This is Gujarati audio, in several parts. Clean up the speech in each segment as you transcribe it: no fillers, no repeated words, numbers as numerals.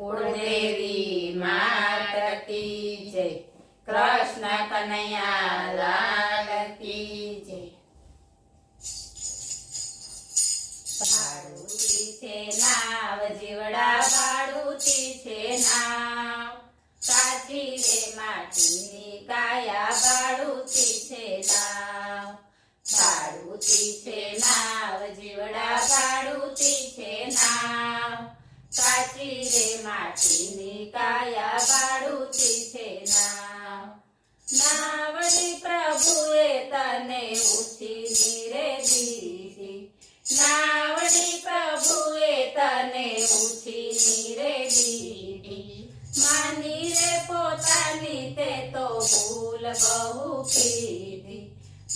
કુળદેવી માત કી જય, કૃષ્ણ કનૈયા લાલ કી જય. ભાડુતી છે નાવ જીવડા, ભાડુતી છે નાવ, કાચી રે માટીની કાયા, ભાડુતી છે નાવ. ભાડુતી છે નાવ જીવડા, ભાડુતી છે નાવ, કાચી રે માટીની કાયા, ભાડુતી છે નાવ. નાવડી પ્રભુએ તને ઉછીની રે દીધી, નાવડી પ્રભુએ તને ઉછીની રે દીધી. માની રે પોતાની તે તો ભૂલ બહુ કીધી,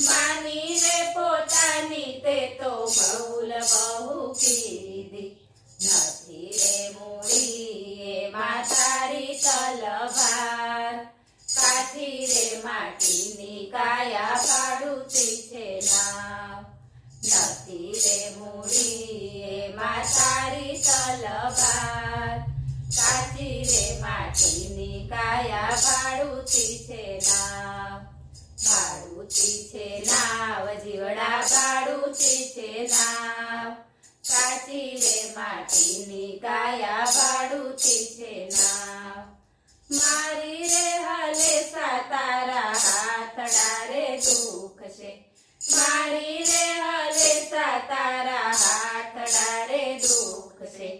માની રે પોતાની તે તો ભૂલ બહુ કીધી. નથી રે મૂડી એમાં તારી તલવાર, કાચી રે માટીની કાયા, ભાડુતી છે નાવ. નથી રે મૂડી એમાં તારી તલવાર, કાચી રે માટીની કાયા, ભાડુતી છે નાવ. ભાડુતી છે નાવ જીવડા, ભાડુતી છે નાવ, કાચી રે માટીની કાયા, ભાડુતી છે નાવ. મારી રે હલેસા તારા હાથડા રે દુઃખ છે, મારી રે હલેસા તારા હાથડા રે દુઃખ છે.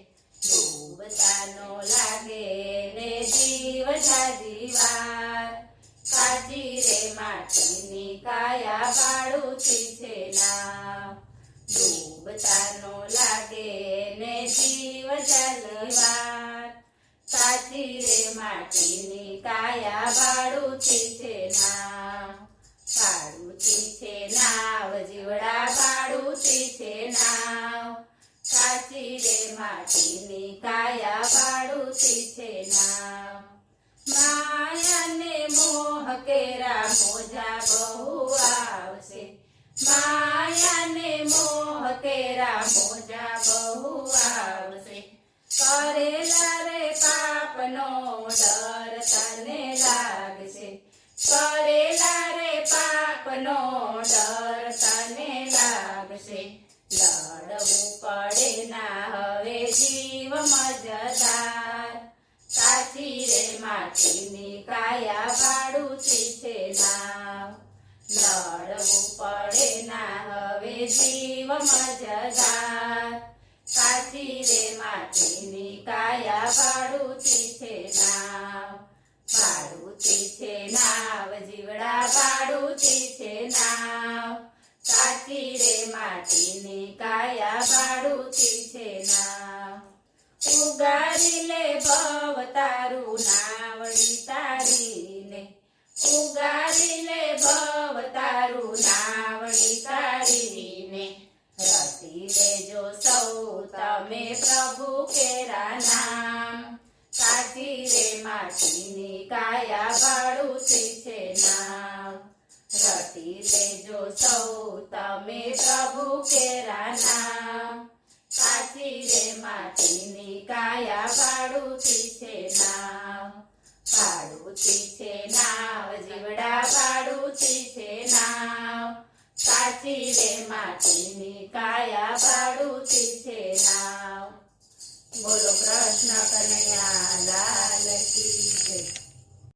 ડૂબતા નો લાગે ને જીવ જાજી વાર, કાચી રે માટીની કાયા, ભાડુતી છે નાવ. ડૂબતા નો લાગે ને જીવ જાજી વાર, કાચી રે માટીની કાયા, ભાડુતી છે નાવ. ભાડુતી છે નાવ જીવડા, ભાડુતી છે નાવ, કાચી રે માટીની કાયા, ભાડુતી છે નાવ. માયાને મોહ કેરા મોજા બહુ આવશે, માયાને મોહ કેરા મોજા બહુ આવશે. કરેલા રે પાપનો ડર તને લાગશે, કરેલા રે પાપનો ડર તને લાગશે. લડવું પડે ના હવે જીવ મજદાર, કાચી રે માટીની કાયા, ભાડુતી છે નાવ. લડવું પડે ના હવે જીવ મજદાર, કાચી રે માટીની કાયા, ભાડુતી છે નાવ. ભાડુતી છે નાવ જીવડા, ભાડુતી છે નાવ, કાચી રે માટીની કાયા, ભાડુતી છે નાવ. ઉગારી લે ભવ તારું નાવડી તારીને, ઉગારી લે ભવ તારું નાવડી તારીને. રટી લેજો સૌ તમે પ્રભુ કેરા નામ, કાચી રે માટીની કાયા, ભાડુતી છે નાવ. રટી લેજો સૌ તમે પ્રભુ કેરા નામ, કાચી રે માટીની કાયા, ભાડુતી છે નાવ. ભાડુતી છે નાવ જીવડા, ભાડુતી છે નાવ, કાચી રે માટીની કાયા, ભાડુતી છે નાવ. બોલો કૃષ્ણ કનૈયા લાલ.